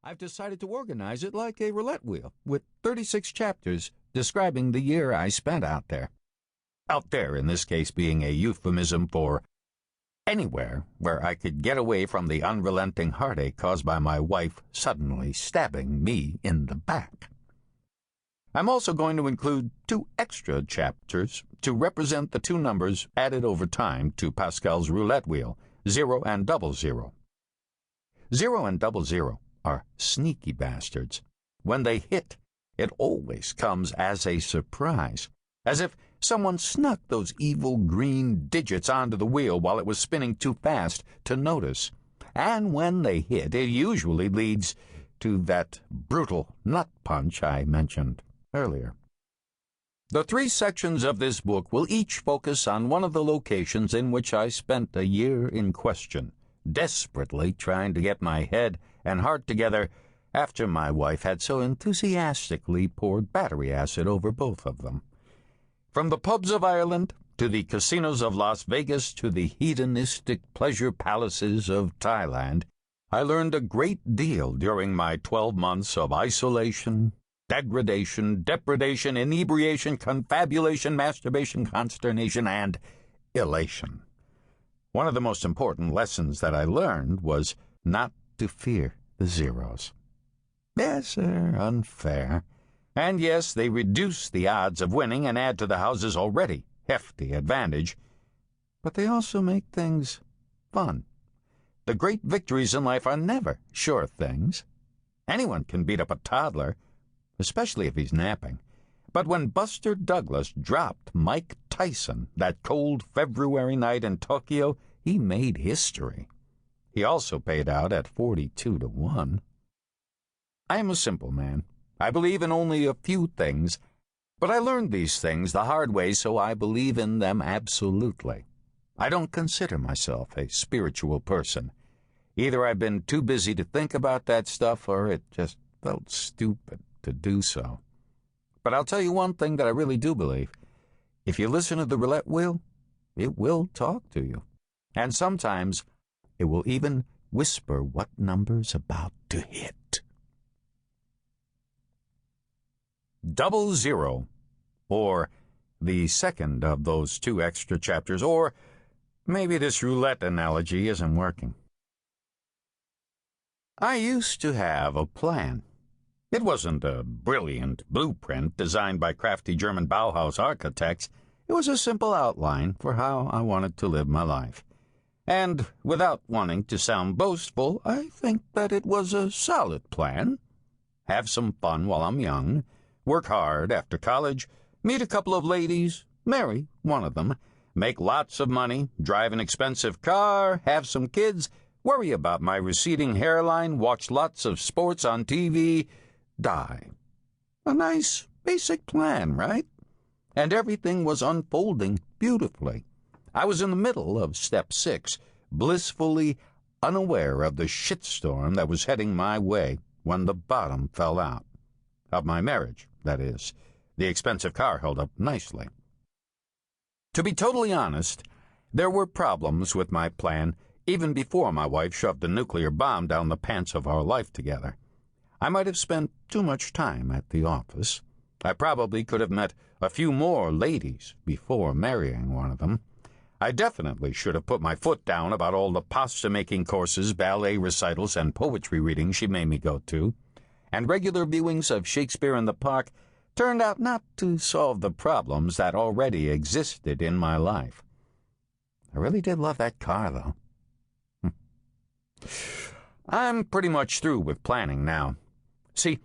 I've decided to organize it like a roulette wheel, with 36 chapters describing the year I spent out there. Out there, in this case, being a euphemism for anywhere where I could get away from the unrelenting heartache caused by my wife suddenly stabbing me in the back. I'm also going to include 2 extra chapters to represent the 2 numbers added over time to Pascal's roulette wheel, 0 and 00. 0 and 00 are sneaky bastards. When they hit, it always comes as a surprise, as if someone snuck those evil green digits onto the wheel while it was spinning too fast to notice. And when they hit, it usually leads to that brutal nut punch I mentioned earlier. The 3 sections of this book will each focus on one of the locations in which I spent the year in question, desperately trying to get my head and heart together after my wife had so enthusiastically poured battery acid over both of them. From the pubs of Ireland to the casinos of Las Vegas to the hedonistic pleasure palaces of Thailand, I learned a great deal during my 12 months of isolation, degradation, depredation, inebriation, confabulation, masturbation, consternation, and elation. One of the most important lessons that I learned was not to fear the zeros. Yes, they're unfair. And yes, they reduce the odds of winning and add to the house's already hefty advantage. But they also make things fun. The great victories in life are never sure things. Anyone can beat up a toddler, especially if he's napping. But when Buster Douglas dropped Mike Tyson that cold February night in Tokyo, he made history. He also paid out at 42-1. I am a simple man. I believe in only a few things, but I learned these things the hard way, so I believe in them absolutely. I don't consider myself a spiritual person. Either I've been too busy to think about that stuff, or it just felt stupid to do so. But I'll tell you one thing that I really do believe. If you listen to the roulette wheel, it will talk to you. And sometimes it will even whisper what number's about to hit. 00, or the second of those 2 extra chapters, or maybe this roulette analogy isn't working. I used to have a plan. It wasn't a brilliant blueprint designed by crafty German Bauhaus architects. It was a simple outline for how I wanted to live my life. And without wanting to sound boastful, I think that it was a solid plan. Have some fun while I'm young, work hard after college, meet a couple of ladies, marry one of them, make lots of money, drive an expensive car, have some kids, worry about my receding hairline, watch lots of sports on TV, die. A nice, basic plan, right? And everything was unfolding beautifully. I was in the middle of step 6, blissfully unaware of the shitstorm that was heading my way when the bottom fell out. Of my marriage, that is. The expensive car held up nicely. To be totally honest, there were problems with my plan even before my wife shoved a nuclear bomb down the pants of our life together. I might have spent too much time at the office. I probably could have met a few more ladies before marrying one of them. I definitely should have put my foot down about all the pasta-making courses, ballet recitals, and poetry readings she made me go to. And regular viewings of Shakespeare in the Park turned out not to solve the problems that already existed in my life. I really did love that car, though. I'm pretty much through with planning now. See,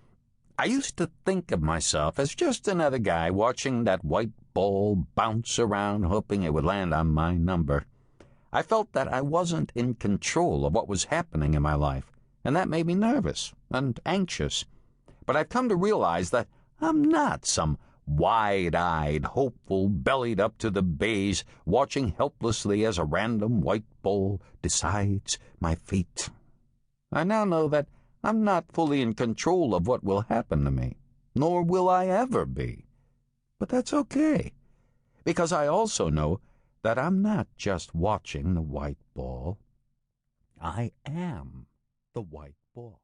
I used to think of myself as just another guy watching that white ball bounce around, hoping it would land on my number. I felt that I wasn't in control of what was happening in my life, and that made me nervous and anxious. But I've come to realize that I'm not some wide-eyed, hopeful, bellied up to the bays, watching helplessly as a random white ball decides my fate. I now know that I'm not fully in control of what will happen to me, nor will I ever be. But that's okay, because I also know that I'm not just watching the white ball. I am the white ball.